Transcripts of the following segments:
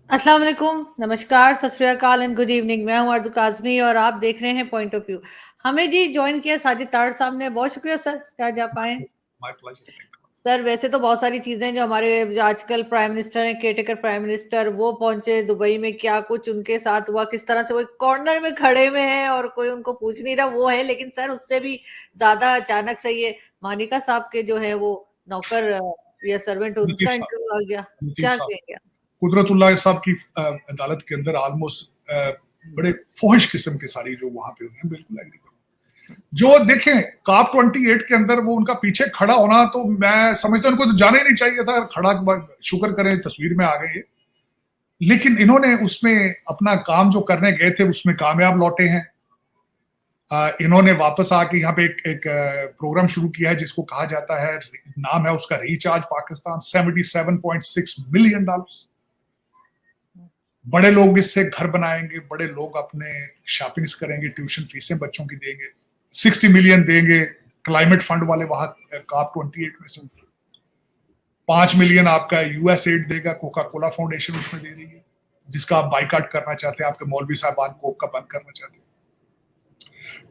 अस्सलाम वालेकुम, नमस्कार, सत श्री अकाल एंड गुड इवनिंग। मैं हूँ आरज़ू काज़मी और आप देख रहे हैं पॉइंट ऑफ व्यू। हमें जी जॉइन किया साजिद तारड़ साहब ने, बहुत शुक्रिया सर कि आज आप आए। My pleasure. Thank you. Sir वैसे तो बहुत सारी चीज़ें जो हमारे जो आजकल प्राइम मिनिस्टर हैं, केयरटेकर प्राइम मिनिस्टर, वो पहुँचे दुबई में, क्या कुछ उनके साथ हुआ, किस तरह से वो एक कॉर्नर में खड़े हुए हैं और कोई उनको पूछ नहीं रहा, वो है। लेकिन सर उससे भी ज़्यादा अचानक से ये मानिका साहब के जो है वो नौकर या सर्वेंट, लतीफ उनका साहब, इंटरव्यू आ गया। लतीफ क्या साहब, कहेंगे आप? कुदरतुल्लाह साहब की अदालत के अंदर ऑलमोस्ट बड़े फोहिश किस्म के सारी जो वहां पे हुई हैं, बिल्कुल एग्री करूं। जो देखें काप 28 के अंदर वो उनका पीछे खड़ा होना, तो मैं समझता हूं उनको तो जाना ही नहीं चाहिए था। खड़ा शुक्र करें तस्वीर में आ गए ये, लेकिन इन्होंने उसमें अपना काम जो करने गए थे उसमें कामयाब लौटे हैं। इन्होंने वापस आके यहाँ पे एक प्रोग्राम शुरू किया है जिसको कहा जाता है, नाम है उसका रिचार्ज पाकिस्तान, $77.6 मिलियन। बड़े लोग इससे घर बनाएंगे, बड़े लोग अपने शॉपिंग्स करेंगे, ट्यूशन फीसें बच्चों की देंगे, 60 मिलियन देंगे क्लाइमेट फंड वाले वहां काप 28 में से। 5 मिलियन आपका यूएस एड देगा, कोका कोला फाउंडेशन उसमें दे रही है, जिसका आप बाइकाट करना चाहते हैं, आपके मौलवी साहबान कोक का बंद करना चाहते हैं।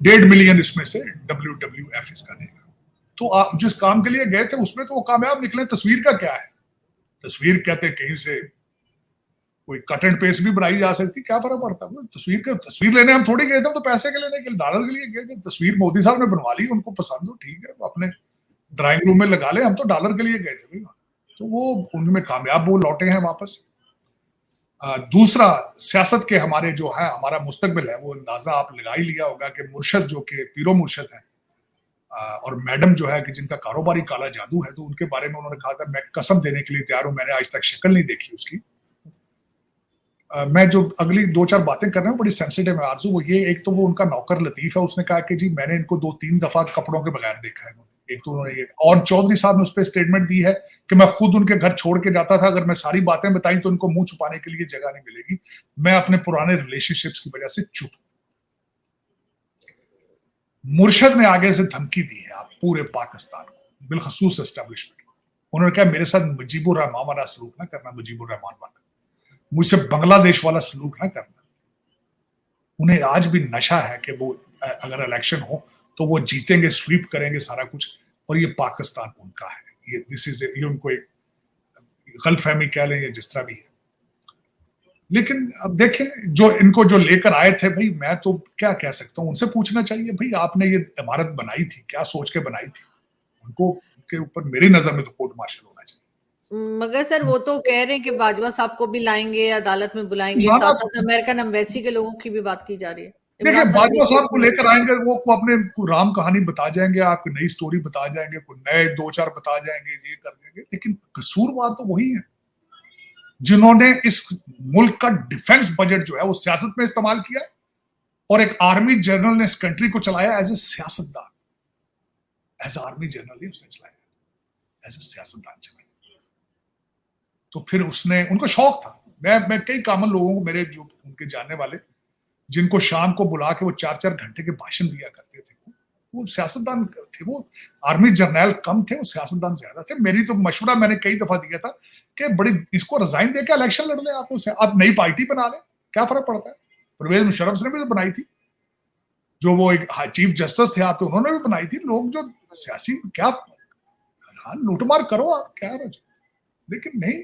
1.5 मिलियन इसमें से WWF इसका देगा। तो आप जिस काम के लिए गए थे उसमें तो वो कामयाब निकले। तस्वीर का क्या है? तस्वीर कहते हैं कहीं से कोई कट एंड पेस्ट भी बनाई जा सकती, क्या फर्क पड़ता है? तस्वीर लेने हम थोड़ी गए थे, तो पैसे के लेने के लिए, डॉलर के लिए गए थे। तस्वीर मोदी साहब ने बनवा ली, उनको पसंद हो, ठीक है, वो अपने ड्राइंग रूम में लगा ले, हम तो डॉलर के लिए गए थे भाई। तो वो उनमें कामयाब वो लौटे हैं वापस। दूसरा, सियासत के हमारे जो है, हमारा मुस्तकबिल है, वो अंदाजा आप लगा ही लिया होगा कि मुर्शद जो कि पीरो मुर्शद है, और मैडम जो है कि जिनका कारोबारी काला जादू है, तो उनके बारे में उन्होंने कहा था मैं कसम देने के लिए तैयार हूं, मैंने आज तक शक्ल नहीं देखी उसकी। मैं जो अगली 2-4 बातें कर रहा हूँ बड़ी सेंसिटिव है आरजू। वो ये, एक तो वो उनका नौकर लतीफ है, उसने कहा कि जी मैंने इनको 2-3 दफा कपड़ों के बगैर देखा है। एक तो उन्होंने ये, और चौधरी साहब ने उस पर स्टेटमेंट दी है कि मैं खुद उनके घर छोड़ के जाता था, अगर मैं सारी बातें बताई तो उनको मुंह छुपाने के लिए जगह नहीं मिलेगी, मैं अपने पुराने रिलेशनशिप्स की वजह से चुप। मुर्शद ने आगे से धमकी दी है आप पूरे पाकिस्तान को, बिलखसूस एस्टेब्लिशमेंट को। उन्होंने कहा मेरे साथ मुजीबुर रहमान वाला सलूक ना करना, मुजीबुर रहमान वाला, मुझसे बांग्लादेश वाला सलूक ना करना। उन्हें आज भी नशा है कि वो अगर इलेक्शन हो तो वो जीतेंगे, स्वीप करेंगे सारा कुछ, और ये पाकिस्तान उनका है। ये उनको एक गलतफहमी कह लें या जिस तरह भी है। लेकिन अब देखें जो इनको जो लेकर आए थे भाई, मैं तो क्या कह सकता हूँ, उनसे पूछना चाहिए भाई आपने ये इमारत बनाई थी, क्या सोच के बनाई थी? उनको, उनके ऊपर मेरी नजर में तो कोर्ट मार्शल होना चाहिए। मगर सर वो तो कह रहे हैं कि बाजवा साहब को भी लाएंगे, अदालत में बुलाएंगे, लाना, साथ साथ अमेरिकन एम्बेसी के लोगों की भी बात की जा रही है। देखिए इमरान खान भी बाजवा इस साहब केस को में है। लेकर आएंगे, वो अपने राम कहानी बता जाएंगे, आपको नई स्टोरी बता जाएंगे, कोई नए 2-4 बता जाएंगे, ये कर देंगे, लेकिन कसूरवार तो वही है जिन्होंने इस मुल्क का डिफेंस बजट जो है वो सियासत में इस्तेमाल किया, और एक आर्मी जनरल ने इस कंट्री को चलाया एज ए सियासतदान। एज आर्मी जनरल ही उसने चलाया, एज ए सियासतदान चलाया। तो फिर उसने, उनको शौक था। मैं कई कॉमन लोगों को, मेरे जो उनके जानने वाले, जिनको शाम को बुला के वो 4-4 घंटे के भाषण दिया करते थे, वो सियासतदान थे। वो आर्मी जर्नल कम थे, वो सियासतदान ज्यादा थे। मेरी तो मशवरा मैंने कई दफा दिया था कि बड़ी, इसको रिजाइन देके इलेक्शन लड़ ले, आप नई पार्टी बना ले, क्या फर्क पड़ता है? परवेज मुशर्रफ ने भी तो बनाई थी, जो वो एक चीफ जस्टिस थे आप, तो उन्होंने भी बनाई थी। लोग जो सियासी क्या, हाँ लूटमार करो आप, क्या है, लेकिन नहीं,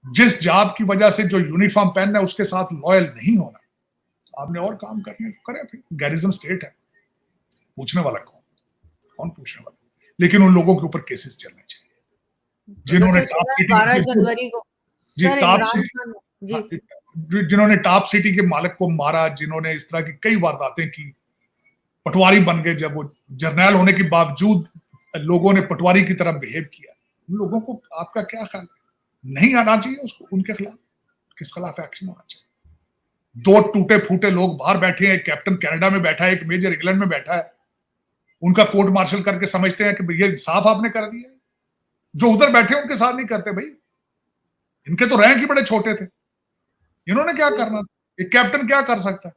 जिस जॉब की वजह से जो यूनिफॉर्म पहनना है उसके साथ लॉयल नहीं होना। आपने और काम करने तो करें, फिर गैरिजन स्टेट है, पूछने वाला कौन पूछने वाला? लेकिन उन लोगों के ऊपर केसेस चलने चाहिए अगर जिन्होंने सर टॉप सुना है सिटी 12 के, जनवरी को जी sir top Imran city, Khan ji. हाँ, जिन्होंने टॉप सिटी के मालिक को मारा, जिन्होंने इस तरह की कई वारदातें की, पटवारी बन गए जब वो जर्नैल होने के बावजूद लोगों ने पटवारी की तरह बिहेव किया। उन लोगों को आपका क्या ख्याल है? नहीं आना चाहिए उसको, उनके खिलाफ, किस खिलाफ एक्शन होना चाहिए? 2 टूटे फूटे लोग बाहर बैठे हैं, कैप्टन कनाडा में बैठा है, एक मेजर इंग्लैंड में बैठा है, उनका कोर्ट मार्शल करके समझते हैं कि ये साफ आपने कर दिया। जो उधर बैठे उनके साथ नहीं करते भाई, इनके तो रैंक ही बड़े छोटे थे, इन्होंने क्या करना? एक कैप्टन क्या कर सकता है?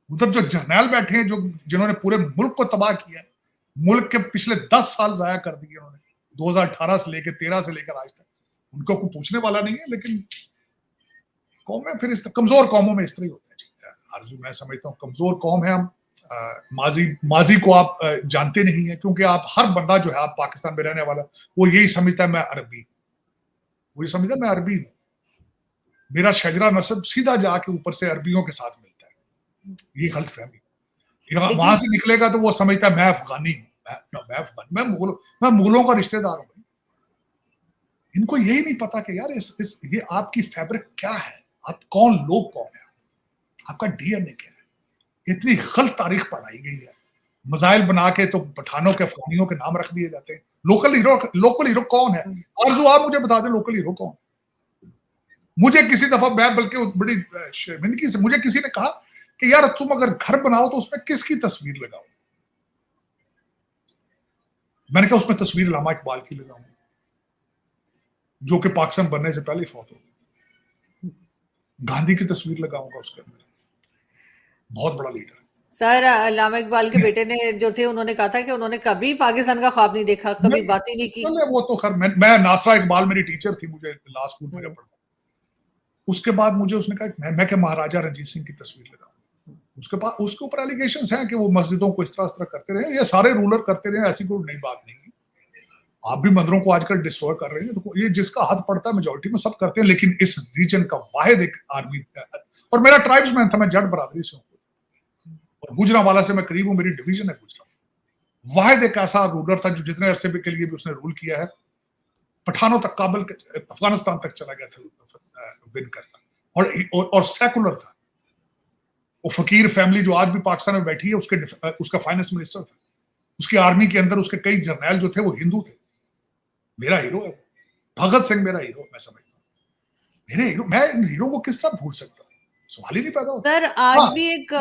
उधर जो जर्नैल बैठे हैं, जो जिन्होंने पूरे मुल्क को तबाह किया, मुल्क के पिछले 10 साल जाया कर दिए उन्होंने, 2018 से लेकर 13 से लेकर आज तक, उनको कोई पूछने वाला नहीं है। लेकिन कौमें फिर इस कमजोर कौमों में इस तरह ही होता है आरजू। मैं समझता हूँ कमजोर कौम है हम। माजी को आप जानते नहीं है, क्योंकि आप हर बंदा जो है, आप पाकिस्तान में रहने वाला, वो यही समझता है मैं अरबी, वो ये समझता है मैं अरबी हूँ, मेरा शजरा नस्ब सीधा जाके ऊपर से अरबियों के साथ मिलता है। ये गलत फहमी। वहां से निकलेगा तो वो समझता है मैं अफगानी हूँ, मैं मुगलों का रिश्तेदार हूँ। इनको यही नहीं पता कि यार ये आपकी फैब्रिक क्या है, आप कौन लोग कौन है, आपका डीएनए क्या है। इतनी गलत तारीख पढ़ाई गई है, मजाइल बना के तो पठानों के अफगानियों के नाम रख दिए जाते हैं। लोकल हीरो कौन है? आरजू आप मुझे बता दें लोकल हीरो कौन? मुझे किसी दफा, मैं बल्कि बड़ी शर्मिंदगी से, मुझे किसी ने कहा कि यार तुम अगर घर बनाओ तो उसमें किसकी तस्वीर लगाओ? मैंने कहा उसमें तस्वीर अल्लामा इकबाल की लगाऊंगा, जो कि पाकिस्तान बनने से पहले फौत हो गए। गांधी की तस्वीर लगाऊंगा उसके अंदर, बहुत बड़ा लीडर। सर अल्लामा इकबाल के बेटे ने जो थे उन्होंने कहा था कि उन्होंने कभी पाकिस्तान का ख्वाब नहीं देखा, कभी बात ही नहीं की। वो तो खैर मैं नासरा इकबाल मेरी टीचर थी, मुझे लॉ स्कूल में पढ़ा। उसके बाद मुझे उसने कहा मैं महाराजा रंजीत सिंह की तस्वीर लगाऊं। उसके बाद उसके ऊपर एलिगेशंस हैं कि वो मस्जिदों को इस तरह करते रहे, ये सारे रूलर करते रहे, ऐसी कोई नई बात नहीं है। आप भी मंदिरों को आजकल डिस्ट्रॉय कर रहे हैं, तो ये जिसका हाथ पड़ता है मेजोरिटी में सब करते हैं, लेकिन इस रीजन का वाहिद एक आर्मी, और मेरा ट्राइब्समैन था, मैं जट बरादरी से हूँ और गुजरांवाला से मैं करीब हूँ, मेरी डिवीजन है गुजरा। वाहिद एक ऐसा रूलर था जो जितने अरसे के लिए भी उसने रूल किया है, पठानों तक, काबुल अफगानिस्तान तक चला गया था विन करता, और सेकुलर था। वो फकीर फैमिली जो आज भी पाकिस्तान में बैठी है, उसका फाइनेंस मिनिस्टर था। उसकी आर्मी के अंदर उसके कई जर्नैल जो थे वो हिंदू थे। मेरा हीरो है भगत सिंह, मेरा हीरो, मैं समझता हूँ मेरे हीरो। मैं इन हीरो को किस तरह भूल सकता हूँ? सवाल ही नहीं पैदा होता। सर आज भी एक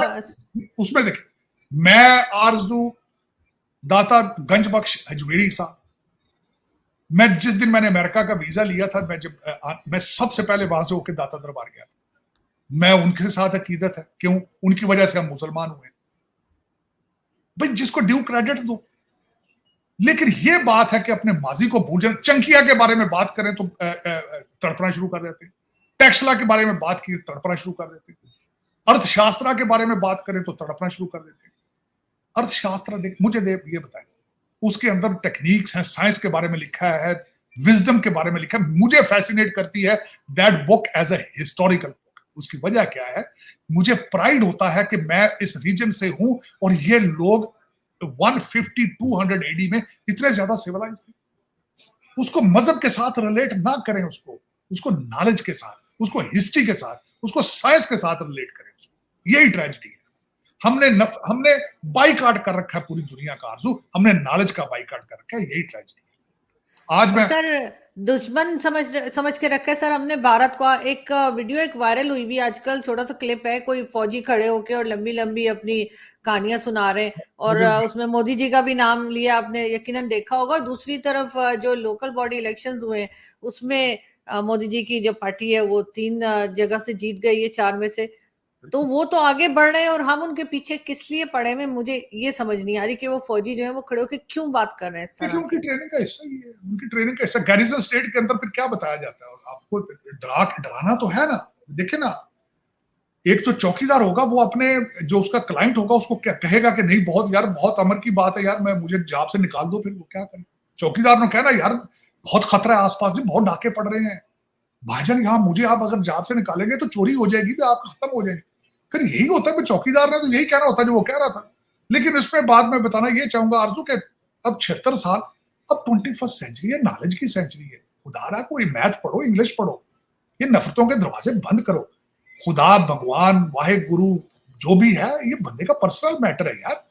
उसमें देखिए, मैं आरजू दाता गंज बख्श अजमेरी साहब, मैं जिस दिन मैंने अमेरिका का वीजा लिया था, मैं सबसे पहले वहां से होकर दाता दरबार गया था। मैं उनके साथ अकीदत है, क्यों? उनकी वजह से हम मुसलमान हुए। भाई जिसको ड्यू क्रेडिट दो। लेकिन ये बात है कि अपने माजी को भूल जाए। चंकिया के बारे में बात करें तो तड़पना शुरू कर देते, टैक्सला के बारे में बात की तड़पना शुरू कर देते, अर्थशास्त्र के बारे में बात करें तो तड़पना शुरू कर देते। अर्थशास्त्र मुझे ये बताएं, उसके अंदर टेक्निक्स हैं, साइंस के बारे में लिखा है, विजडम के बारे में लिखा है। मुझे फैसिनेट करती है that book as a historical book. उसकी वजह क्या है? मुझे प्राइड होता है कि मैं इस रीजन से हूं और ये लोग 150-200 एडी में इतने ज्यादा सिविलाइज थे। उसको मजहब के साथ रिलेट ना करें, उसको नॉलेज के साथ, उसको हिस्ट्री के साथ, उसको साइंस के साथ रिलेट करें। यही ट्रेजेडी है। हमने बाइकाट कर रखा है पूरी दुनिया का आरजू, हमने नॉलेज का बाइकाट कर रखा है, यही ट्रेजेडी है। आज मैं सर दुश्मन समझ के रखा है सर हमने भारत को। एक वीडियो एक वायरल हुई भी आजकल, छोटा सा क्लिप है, कोई फौजी खड़े होके और लंबी लंबी अपनी कहानियां सुना रहे हैं, और उसमें मोदी जी का भी नाम लिया, आपने यकीनन देखा होगा। दूसरी तरफ जो लोकल बॉडी इलेक्शंस हुए उसमें मोदी जी की जो पार्टी है वो 3 जगह से जीत गई है 4 में से, तो वो तो आगे बढ़ रहे हैं और हम उनके पीछे किस लिए पड़े हैं? मुझे ये समझ नहीं आ रही कि वो फौजी जो है वो खड़े होकर क्यों बात कर रहे हैं इस तरह। उनकी ट्रेनिंग का हिस्सा ही है, उनकी ट्रेनिंग का हिस्सा। गैरिसन स्टेट के अंदर फिर क्या बताया जाता है? और आपको डराना तो है ना। देखिए ना, एक जो चौकीदार होगा वो अपने जो उसका क्लाइंट होगा उसको क्या कहेगा कि नहीं बहुत यार बहुत अमर की बात है यार, मुझे जॉब से निकाल दो। फिर वो क्या करे? चौकीदार ने कहना यार बहुत खतरा है आसपास, जी बहुत डाके पड़ रहे हैं भाईजान, यहाँ मुझे आप अगर जॉब से निकालेंगे तो चोरी हो जाएगी, भी आप खत्म हो जाएंगे। फिर यही होता है, चौकीदार ने तो यही कहना होता है जो वो कह रहा था। लेकिन इसमें बाद में बताना ये चाहूंगा आरजू के अब 76 साल, अब 21st सेंचुरी है, नॉलेज की सेंचुरी है। खुदा कोई मैथ पढ़ो, इंग्लिश पढ़ो, ये नफरतों के दरवाजे बंद करो। खुदा भगवान वाहे गुरु जो भी है ये बंदे का पर्सनल मैटर है यार,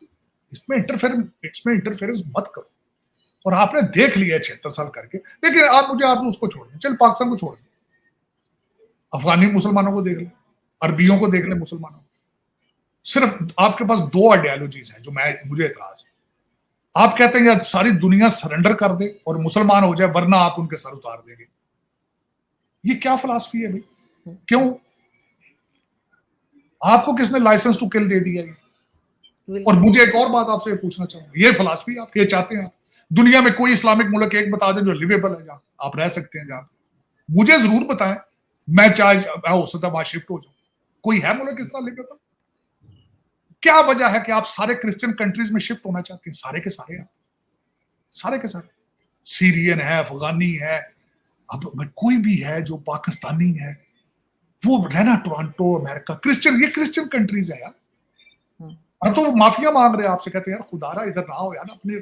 इसमें इंटरफेरेंस मत करो। और आपने देख लिया 76 साल करके। लेकिन आप मुझे आरजू उसको छोड़ दें, चल पाकिस्तान को छोड़ दें, अफगानी मुसलमानों को देख ले, अरबियों को देख ले, मुसलमानों को। सिर्फ आपके पास 2 आइडियोलॉजीज हैं जो मुझे एतराज है। आप कहते हैं यार सारी दुनिया सरेंडर कर दे और मुसलमान हो जाए वरना आप उनके सर उतार देंगे। ये क्या फिलॉसफी है भाई? क्यों? आपको किसने लाइसेंस टू किल दे दिया है? और मुझे एक और बात आपसे पूछना चाहूंगा, ये फिलॉसफी आप ये चाहते हैं? दुनिया में कोई इस्लामिक मुल्क एक बता दें जो लिवेबल है, जहां आप रह सकते हैं, जहां मुझे जरूर बताएं मैं हो सकता वहां शिफ्ट हो जाऊं। कोई है मुल्क इस तरह लिबरल? क्या वजह है कि आप सारे क्रिश्चियन कंट्रीज में शिफ्ट होना चाहते हैं? सारे के सारे, आप सारे के सारे, सीरियन है, अफगानी है, अब कोई भी है जो पाकिस्तानी है, वो रहना टोरंटो, अमेरिका, क्रिश्चियन, ये क्रिश्चियन कंट्रीज है यार। अब तो माफिया मांग रहे हैं आपसे, कहते हैं यार खुदारा इधर ना हो यार अपने,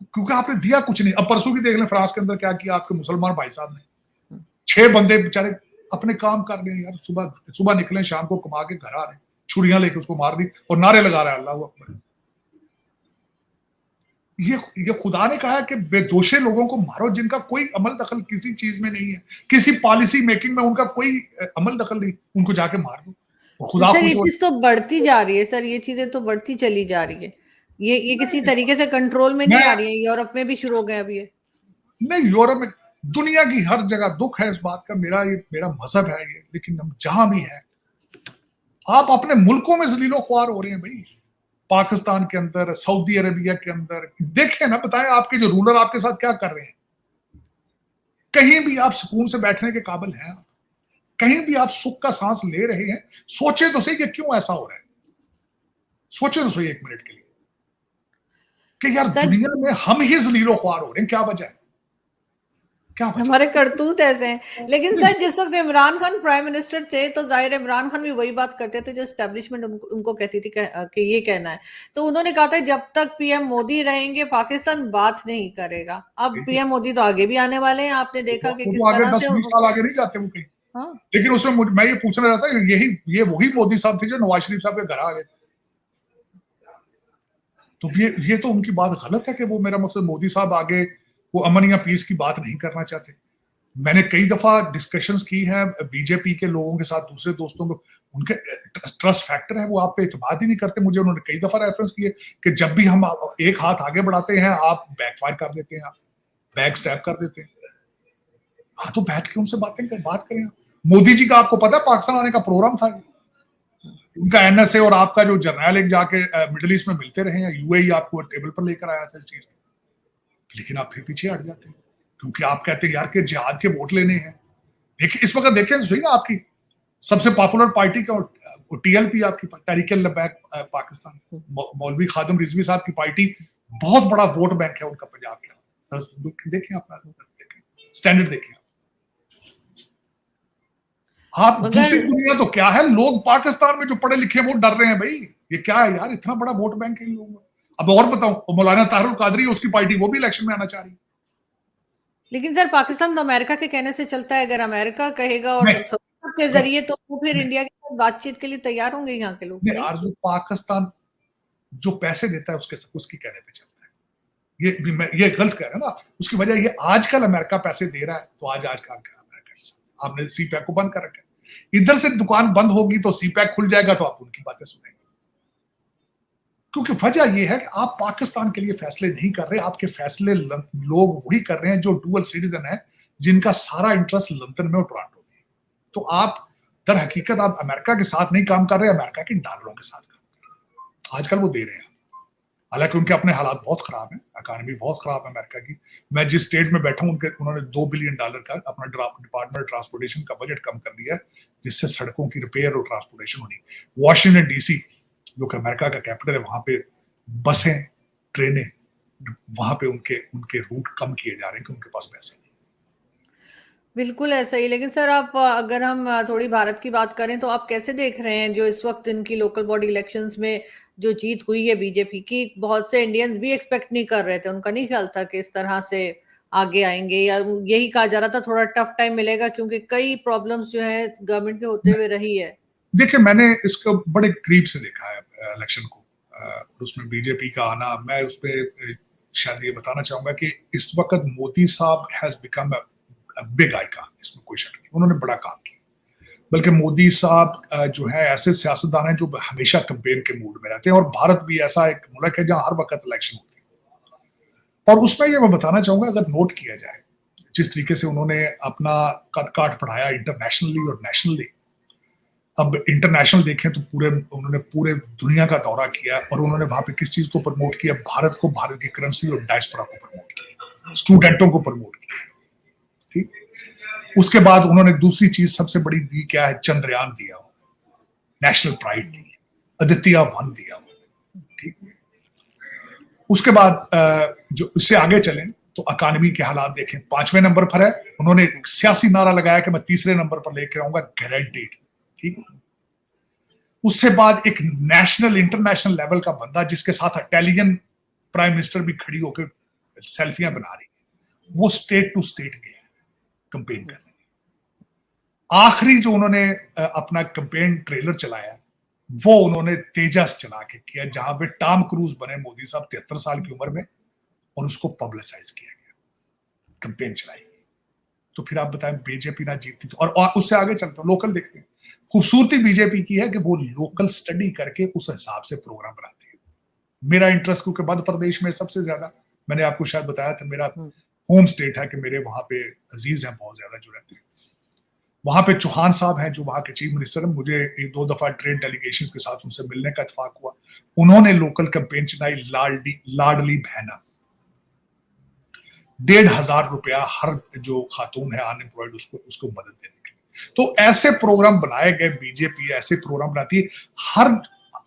क्योंकि आपने दिया कुछ नहीं। अब परसों की देख लें फ्रांस के अंदर क्या किया आपके मुसलमान भाई साहब ने, 6 बंदे बेचारे अपने काम कर रहे हैं यार, सुबह सुबह निकले, शाम को कमा के घर आ रहे हैं, छुरियां लेके उसको मार दी और नारे लगा रहे हैं अल्लाह अकबर। ये खुदा ने कहा है कि बेदोषे लोगों को मारो जिनका कोई अमल दखल किसी चीज में नहीं है, किसी पॉलिसी मेकिंग में उनका कोई अमल दखल नहीं, उनको जाके मार दो। और खुदा सर ये चीज तो बढ़ती जा रही है सर, ये चीजें तो बढ़ती चली जा रही है, ये किसी तरीके से कंट्रोल में नहीं आ रही है। यूरोप में भी शुरू हो गए अभी ये। नहीं, यूरोप में, दुनिया की हर जगह दुख है इस बात का, मेरा मजहब है ये, लेकिन हम जहां भी है, आप अपने मुल्कों में जलीलो ख्वार हो रहे हैं भाई। पाकिस्तान के अंदर, सऊदी अरेबिया के अंदर देखें ना, बताएं आपके जो रूलर आपके साथ क्या कर रहे हैं। कहीं भी आप सुकून से बैठने के काबिल हैं? कहीं भी आप सुख का सांस ले रहे हैं? सोचे तो सही कि क्यों ऐसा हो रहा है, सोचे तो सही एक मिनट के लिए कि यार दुनिया में हम ही जलीलो ख्वार हो रहे हैं, क्या वजह है? हमारे करतूत ऐसे हैं। लेकिन सर जिस वक्त इमरान खान प्राइम मिनिस्टर थे तो जाहिर इमरान खान भी वही बात करते थे जो एस्टेब्लिशमेंट उनको कहती थी कि ये कहना है। तो उन्होंने कहा था जब तक पीएम मोदी रहेंगे पाकिस्तान बात नहीं करेगा। अब पीएम मोदी तो आगे भी आने वाले हैं, आपने देखा कि किस तरह से 10-20 साल आगे नहीं जाते वो कहीं। हाँ। लेकिन उसमें मैं ये पूछना चाहता हूँ, ये वही मोदी साहब थे जो नवाज शरीफ साहब के घर आ गए थे। तो ये तो उनकी बात गलत है कि वो, मेरा मकसद मोदी साहब आगे वो अमन या पीस की बात नहीं करना चाहते। मैंने कई दफा डिस्कशंस की है बीजेपी के लोगों के साथ, दूसरे दोस्तों को, उनके ट्रस्ट फैक्टर है, वो आप पे एतमाद ही नहीं करते। मुझे उन्होंने कई दफा रेफरेंस किए कि जब भी हम एक हाथ आगे बढ़ाते हैं आप बैकफायर कर देते हैं, आप बैक स्टैप कर देते हैं। हाँ तो बैठ के उनसे बात करें। मोदी जी का आपको पता है पाकिस्तान आने का प्रोग्राम था, उनका एनएसए और आपका जो जर्नल एक जाके मिडिल ईस्ट में मिलते रहे हैं, यूएई आपको टेबल पर लेकर आया था इस चीज, लेकिन आप फिर पीछे हट जाते हैं क्योंकि आप कहते हैं यार कि जिहाद के वोट लेने हैं। देखिए इस वक्त देखें सही ना, आपकी सबसे पॉपुलर पार्टी का टीएलपी, आपकी तहरीक लबैक पाकिस्तान, मौलवी खादिम रिजवी साहब की पार्टी, बहुत बड़ा वोट बैंक है उनका पंजाब के। देखें आप स्टैंडर्ड, देखें आप दूसरी दुनिया तो क्या है, लोग पाकिस्तान में जो पढ़े लिखे वो डर रहे हैं भाई, ये क्या है यार, इतना बड़ा वोट बैंक है इन लोगों का। अब और बताऊं, मौलाना ताहिरुल कादरी, उसकी पार्टी, वो भी इलेक्शन में आना चाह रही है। लेकिन सर पाकिस्तान तो अमेरिका के कहने से चलता है, अगर अमेरिका कहेगा और के जरिए तो फिर इंडिया के साथ बातचीत के लिए तैयार होंगे यहाँ के लोग। नहीं आरज़ू, पाकिस्तान जो पैसे देता है उसकी कहने पे चलता है, ये गलत कह रहे हैं ना। उसकी वजह ये आजकल अमेरिका पैसे दे रहा है, तो आज का अमेरिका, आपने सीपैक को बंद कर रखा है। इधर से दुकान बंद होगी तो सीपैक खुल जाएगा, तो आप उनकी बातें सुनेंगे। क्योंकि वजह यह है कि आप पाकिस्तान के लिए फैसले नहीं कर रहे, आपके फैसले लोग वही कर रहे हैं जो डुअल सिटीजन है, जिनका सारा इंटरेस्ट लंदन में और टोरंटो में। तो आप दर हकीकत आप अमेरिका के साथ नहीं काम कर रहे, अमेरिका के डॉलरों के साथ काम कर रहे हैं। आजकल वो दे रहे हैं, हालांकि उनके अपने हालात बहुत खराब हैं, इकॉनमी बहुत खराब है अमेरिका की। मैं जिस स्टेट में बैठा हूं, उन्होंने $2 बिलियन का अपना डिपार्टमेंट ट्रांसपोर्टेशन का बजट कम कर दिया है, जिससे सड़कों की रिपेयर और ट्रांसपोर्टेशन होनी। वॉशिंगटन डीसी जो कि अमेरिका का कैपिटल है, वहां पे बसें, ट्रेनें, वहां पे उनके रूट कम किए जा रहे हैं कि उनके पास पैसे नहीं। बिल्कुल ऐसा ही। लेकिन सर आप, अगर हम थोड़ी भारत की बात करें तो आप कैसे देख रहे हैं जो इस वक्त इनकी लोकल बॉडी इलेक्शंस में जो जीत हुई है बीजेपी की? बहुत से इंडियंस भी एक्सपेक्ट नहीं कर रहे थे, उनका नहीं ख्याल था कि इस तरह से आगे आएंगे, या यही कहा जा रहा था थोड़ा टफ टाइम मिलेगा क्योंकि कई प्रॉब्लम्स जो है गवर्नमेंट के होते हुए रही है। देखिए मैंने इसको बड़े करीब से देखा है इलेक्शन को, उसमें बीजेपी का आना। मैं उस पर शायद ये बताना चाहूंगा कि इस वक्त मोदी साहब हैज बिकम बिग आइकन, इसमें कोई शक नहीं, उन्होंने बड़ा काम किया। बल्कि मोदी साहब जो है ऐसे सियासतदान हैं जो हमेशा कैंपेन के मूड में रहते हैं, और भारत भी ऐसा एक मुल्क है जहां हर वक्त इलेक्शन होती है। और उसमें ये मैं बताना चाहूंगा, अगर नोट किया जाए जिस तरीके से उन्होंने अपना कद काठ बढ़ाया इंटरनेशनली और नेशनली। अब इंटरनेशनल देखें तो उन्होंने पूरे दुनिया का दौरा किया, और उन्होंने वहां पे किस चीज को प्रमोट किया? भारत को, भारत की करेंसी और डायस्पोरा को प्रमोट किया, स्टूडेंटों को प्रमोट किया। ठीक, उसके बाद उन्होंने दूसरी चीज सबसे बड़ी दी क्या है, चंद्रयान दिया, नेशनल प्राइड दी, आदित्य 1 दिया, ठीक। उसके बाद जो इससे आगे चलें तो इकोनॉमी के हालात देखें, 5वें नंबर पर है, उन्होंने सियासी नारा लगाया कि मैं तीसरे नंबर पर लेकर आऊंगा, गारंटीड, ठीक। उससे बाद एक नेशनल इंटरनेशनल लेवल का बंदा जिसके साथ इटालियन प्राइम मिनिस्टर भी खड़ी होकर सेल्फियां बना रही है, वो स्टेट टू स्टेट गया कंपेन करने। आखिरी जो उन्होंने अपना कंपेन ट्रेलर चलाया वो उन्होंने तेजस चला के किया, जहां पे टॉम क्रूज बने मोदी साहब 73 साल की उम्र में, और उसको पब्लिसाइज किया गया, कंपेन चलाई। तो फिर आप बताएं बीजेपी ना जीतती तो, और उससे आगे चलते हैं, लोकल देखते हैं। खूबसूरती बीजेपी की है कि वो लोकल स्टडी करके उस हिसाब से प्रोग्राम बनाते हैं। मेरा इंटरेस्ट क्योंकि मध्य प्रदेश में सबसे ज्यादा, मैंने आपको शायद बताया था, मेरा होम स्टेट है कि मेरे वहां पे अजीज हैं बहुत ज्यादा जो रहते हैं। वहां पे चौहान साहब हैं जो वहां के चीफ मिनिस्टर हैं, मुझे 1-2 दफा ट्रेड डेलीगेशन के साथ उनसे मिलने का इत्तेफाक हुआ। उन्होंने लोकल कैंपेन चलाई, लाडली बहना, 1,500 रुपया हर जो खातून है अनएम्प्लॉयड उसको मदद देने के लिए। तो ऐसे प्रोग्राम बनाए गए, बीजेपी ऐसे प्रोग्राम बनाती है।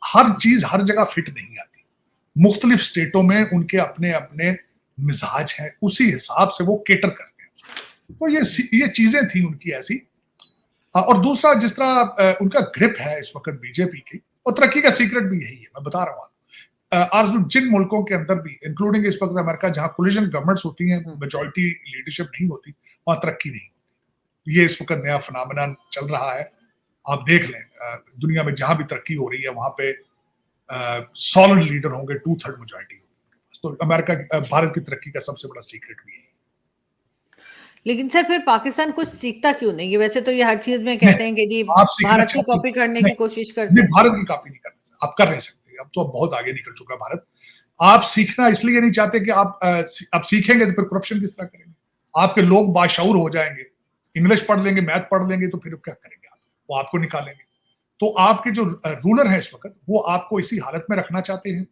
हर चीज हर जगह फिट नहीं आती, मुख्तलिफ स्टेटों में उनके अपने अपने मिजाज हैं, उसी हिसाब से वो केटर करते हैं। तो ये चीजें थी उनकी ऐसी। और दूसरा, जिस तरह उनका ग्रिप है इस वक्त बीजेपी की, और तरक्की का सीक्रेट भी यही है, मैं बता रहा हूँ। आरजू, जिन मुल्कों के अंदर भी, इंक्लूडिंग इस वक्त अमेरिका, जहां कोलिशन गवर्नमेंट्स होती हैं, मेजॉरिटी लीडरशिप नहीं होती, वहां तरक्की नहीं होती। ये इस वक्त नया फिनोमेना चल रहा है, आप देख लें। दुनिया में जहां भी तरक्की हो रही है वहां पे सॉलिड लीडर होंगे, 2/3 मेजॉरिटी होगी। तो अमेरिका, भारत की तरक्की का सबसे बड़ा सीक्रेट भी है। लेकिन सर फिर पाकिस्तान कुछ सीखता क्यों नहीं है? वैसे तो ये हर चीज में कहते हैं कि जी आप सीखना भारत की चाहते कॉपी करने की कोशिश करते नहीं, हैं। भारत की कॉपी नहीं करना, आप कर नहीं सकते, अब तो बहुत आगे निकल चुका भारत। आप सीखना इसलिए नहीं चाहते कि आप सीखेंगे तो फिर करप्शन किस तरह करेंगे? आपके लोग बाशऊर हो जाएंगे, इंग्लिश पढ़ लेंगे, मैथ पढ़ लेंगे, तो फिर क्या करेंगे आप? वो आपको निकालेंगे। तो आपके जो रूलर हैं इस वक्त, वो आपको इसी हालत में रखना चाहते हैं,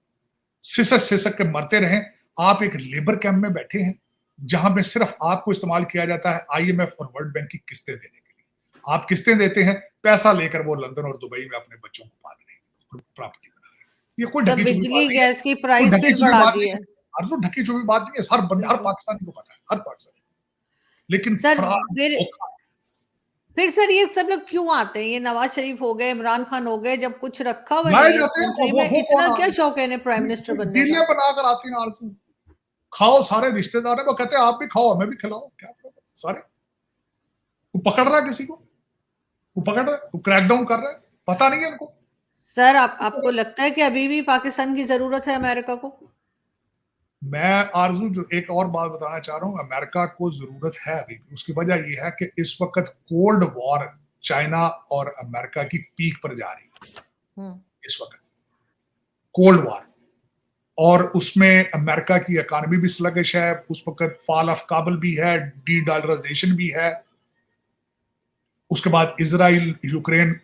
सिसक सिसक के मरते रहें। आप एक लेबर कैंप में बैठे हैं जहां में सिर्फ आपको इस्तेमाल किया जाता है IMF और वर्ल्ड बैंक की किस्तें देने के लिए। आप किस्तें देते हैं, पैसा लेकर वो लंदन और दुबई में अपने बच्चों को पाल रहे हैं और प्रॉपर्टी बना रहे हैं। ये कोई सब ढकी छुपी बात बिजली नहीं है, गैस की कोई प्राइस ढकी फिर छुपी बढ़ा बात दी नहीं है। है। अर्जुन, ढकी छुपी बात नहीं है, हर पाकिस्तानी को पता है, हर पाकिस्तानी। लेकिन सर फराड, फिर धोखा। फिर सर ये सब लोग क्यों आते हैं? ये नवाज शरीफ हो गए, इमरान खान हो गए, जब कुछ रखा हुआ लाए नहीं है इस जाते हैं, कंट्री में, वो कौन इतना आ क्या रहे शौक है इन्हें प्राइम हैं? मिनिस्टर बनने का? डेलियां बनाकर आते हैं आरजू, खाओ, सारे रिश्तेदार हैं, वो कहते हैं आप भी खाओ, हमें भी खिलाओ, क्या करो सारे। वो पकड़ रहा है किसी को, वो पकड़ रहा है, वो क्रैकडाउन कर रहा है, पता नहीं है उनको। सर आपको लगता है कि अभी भी पाकिस्तान की जरूरत है अमेरिका को? मैं आरजू जो एक और बात बताना चाह रहा हूं, अमेरिका को जरूरत है अभी भी। उसकी वजह यह है कि इस वक्त कोल्ड वॉर चाइना और अमेरिका की पीक पर जा रही है इस वक्त, कोल्ड वॉर। और उसमें अमेरिका की इकोनॉमी भी स्लगिश है, उस वक्त फॉल ऑफ काबल भी है, डी डॉलराइजेशन भी है। उसके बाद इजराइल यूक्रेन,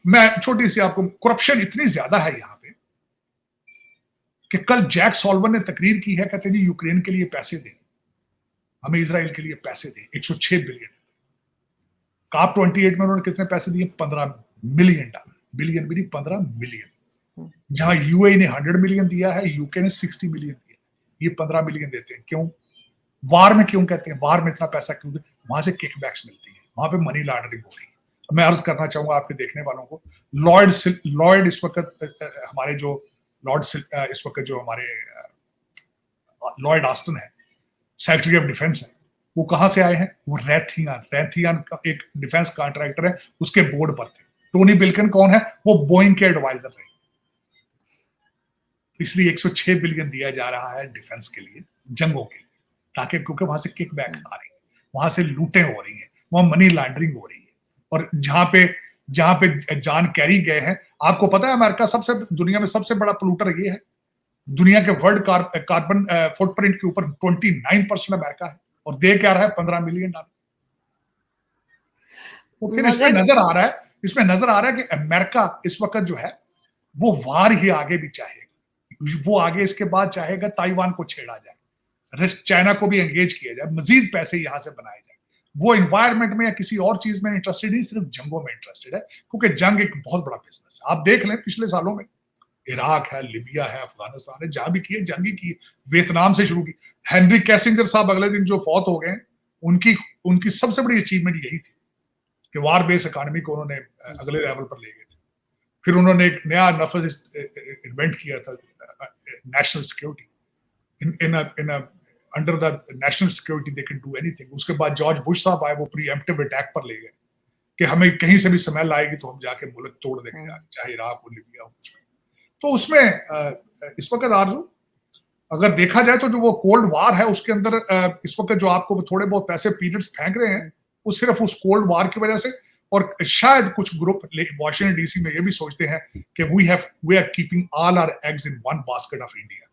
मैं छोटी सी आपको, करप्शन इतनी ज्यादा है यहां पे कि कल जैक सॉल्वन ने तकरीर की है, कहते हैं यूक्रेन के लिए पैसे दें, हमें इजराइल के लिए पैसे दें, 106 बिलियन। COP 28 में उन्होंने कितने पैसे दिए? $15 मिलियन, बिलियन भी नहीं, 15 मिलियन। जहां यूएई ने 100 मिलियन दिया है, यूके ने 60 मिलियन दिया, ये 15 मिलियन देते हैं। क्यों? वार में क्यों कहते हैं वार में इतना पैसा क्यों? वहां से किकबैक्स मिलती है, वहां पे मनी लॉन्ड्रिंग हो रही है। मैं अर्ज करना चाहूंगा आपके देखने वालों को, लॉर्ड इस वक्त हमारे जो इस वक्त जो हमारे लॉर्ड ऑस्टिन है, सेक्रेटरी ऑफ डिफेंस है, वो कहां से आए हैं? वो रैथियन का एक डिफेंस कॉन्ट्रैक्टर है, उसके बोर्ड पर थे। टोनी बिल्किन कौन है? वो बोइंग के एडवाइजर रहे। इसलिए 106 बिलियन दिया जा रहा है डिफेंस के लिए, जंगों के लिए, ताकि क्योंकि वहां से किकबैक आ रही है, वहां से लूटें हो रही हैं, वहां मनी लॉन्ड्रिंग हो रही है। और जहां पे जान कैरी गए हैं, आपको पता है अमेरिका दुनिया में सबसे बड़ा पोल्यूटर ये है। दुनिया के वर्ल्ड कार्बन फुटप्रिंट के ऊपर 29% अमेरिका है, और दे क्या रहा है? $15 मिलियन। तो फिर इसमें नजर आ रहा है कि अमेरिका इस वक्त जो है वो वार ही आगे भी चाहेगा, वो आगे इसके बाद चाहेगा ताइवान को छेड़ा जाए, चाइना को भी एंगेज किया जाए, मजीद पैसे यहां से बनाए जाए। वो इन्वायरमेंट में या किसी और चीज में इंटरेस्टेड नहीं, सिर्फ जंगों में इंटरेस्टेड है, क्योंकि जंग एक बहुत बड़ा बिजनेस है। आप देख लें पिछले सालों में इराक है, लिबिया है, अफगानिस्तान है, जहां भी की है जंग ही की, वियतनाम से शुरू की। हेनरी कैसिंजर साहब अगले दिन जो फौत हो गए, उनकी उनकी सबसे बड़ी अचीवमेंट यही थी कि वार बेस इकोनॉमी को उन्होंने अगले लेवल पर ले गए थे। फिर उन्होंने एक नया लफ्ज इन्वेंट किया था, national security. Under the national security they can do anything. उसके बाद जॉर्ज बुश साहब आए, वो प्रीएम्प्टिव अटैक पर ले गए कि हमें कहीं से भी स्मेल आएगी तो हम जाके मुल्क तोड़ देंगे, चाहे इराक हो, लिबिया हो, कुछ। तो उसमें इस वक्त आरजू अगर देखा जाए तो जो वो कोल्ड वार है उसके अंदर इस वक्त जो आपको थोड़े बहुत पैसे पीरियड्स फेंक रहे हैं, वो सिर्फ उस कोल्ड वार की वजह से, और शायद कुछ ग्रुप वॉशिंगटन डीसी में ये भी सोचते हैं कि we are keeping all our eggs in one basket of India,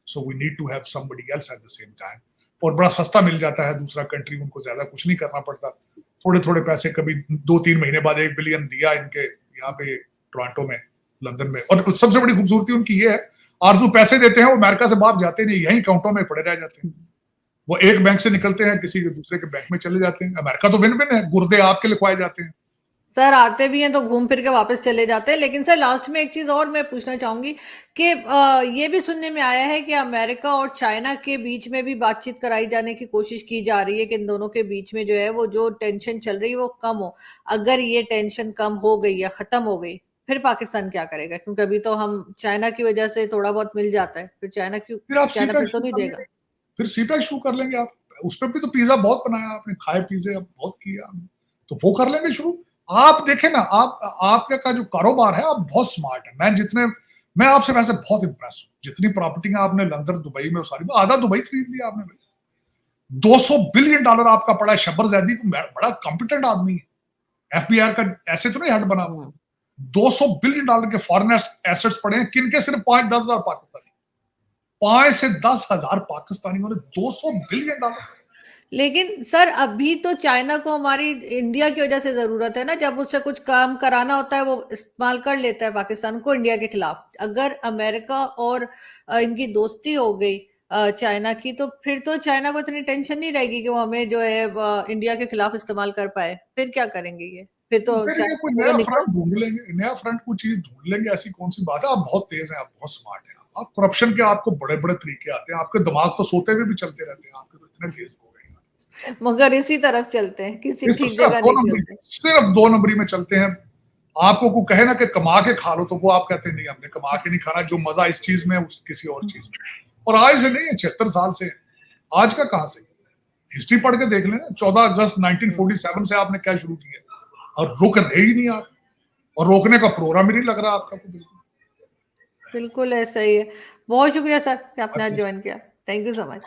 so we need to have somebody else at the same time. और बड़ा सस्ता मिल जाता है दूसरा कंट्री, उनको ज्यादा कुछ नहीं करना पड़ता, थोड़े थोड़े पैसे कभी 2-3 महीने बाद 1 बिलियन दिया इनके यहाँ पे टोरंटो में, लंदन में। और सबसे बड़ी खूबसूरती उनकी ये है, आरजू पैसे देते हैं वो अमेरिका से बाहर जाते नहीं, यही अकाउंटों में पड़े रह जाते हैं। वो एक बैंक से निकलते हैं किसी के दूसरे के बैंक में चले जाते हैं। अमेरिका तो विन विन है, गुर्दे आपके लिखवाए जाते हैं। सर आते भी हैं तो घूम फिर के वापस चले जाते हैं। लेकिन सर लास्ट में एक चीज और मैं पूछना चाहूंगी कि ये भी सुनने में आया है कि अमेरिका और चाइना के बीच में भी बातचीत कराई जाने की कोशिश की जा रही है कि इन दोनों के बीच में जो है वो जो टेंशन चल रही है वो कम हो। अगर ये टेंशन कम हो गई या खत्म हो गई, फिर पाकिस्तान क्या करेगा? क्योंकि अभी तो हम चाइना की वजह से थोड़ा बहुत मिल जाता है, फिर चाइना क्यों, फिर आप चाइना सीपैक फिर तो शुरू नहीं कर देगा। लेंगे, फिर सीपैक शुरू कर लेंगे आप। उस पर भी तो पिज्जा बहुत बनाया आपने, खाए पिज्जे अब बहुत किया आपने, तो वो कर लेंगे शुरू। आप देखें ना, आपके का जो कारोबार है, आप बहुत स्मार्ट है। मैं आपसे वैसे बहुत इंप्रेस हूँ। जितनी प्रॉपर्टियां आपने लंदन, दुबई में, सारी आधा दुबई खरीद लिया आपने भाई। $200 बिलियन आपका पड़ा है। शब्बर जैदी बड़ा कॉम्पिटेंट आदमी है, एफबीआई का ऐसे तो नहीं हेड बना हुआ। $200 बिलियन के फॉरेन एसेट्स पड़े हैं, किनके? सिर्फ 5-10 हजार पाकिस्तानी, 5 से 10 हजार पाकिस्तानियों ने $200 बिलियन। लेकिन सर अभी तो चाइना को हमारी इंडिया की वजह से जरूरत है ना, जब उससे कुछ काम कराना होता है वो इस्तेमाल कर लेता है पाकिस्तान को इंडिया के खिलाफ। अगर अमेरिका और इनकी दोस्ती हो गई चाइना की, तो फिर तो चाइना को इतनी टेंशन नहीं रहेगी कि वो हमें जो है इंडिया के खिलाफ इस्तेमाल कर पाए। फिर क्या करेंगे ये? फिर तो फिर ये कोई चाइना नया निकल। फ्रंट ढूंढ लेंगे, नया फ्रंट कोई चीज ढूंढ लेंगे। ऐसी कौन सी बात है? आप बहुत तेज हैं, आप बहुत स्मार्ट हैं, आप करप्शन के आपको बड़े बड़े तरीके आते हैं, आपके दिमाग तो सोते हुए भी चलते रहते हैं, आपके तो इतने तेज हो गए। मगर इसी तरफ चलते हैं, किसी इस तो ठीक जगह नहीं चलते। सिर्फ 2 नंबरी में चलते हैं। आपको को कहे ना कि कमा के खा लो, तो वो आप कहते हैं नहीं, हमने कमा के नहीं खाना, जो मजा इस चीज में उस किसी और चीज में। और आज से नहीं है, 76 साल से। आज का कहां से? हिस्ट्री पढ़ के देख लेना, 14 अगस्त 1947 से आपने क्या शुरू किया, और रुक रहे ही नहीं आप, और रोकने का प्रोग्राम ही नहीं लग रहा आपका। बिल्कुल ऐसा ही है। बहुत शुक्रिया सर कि आपने आज ज्वाइन किया। Thank you so much.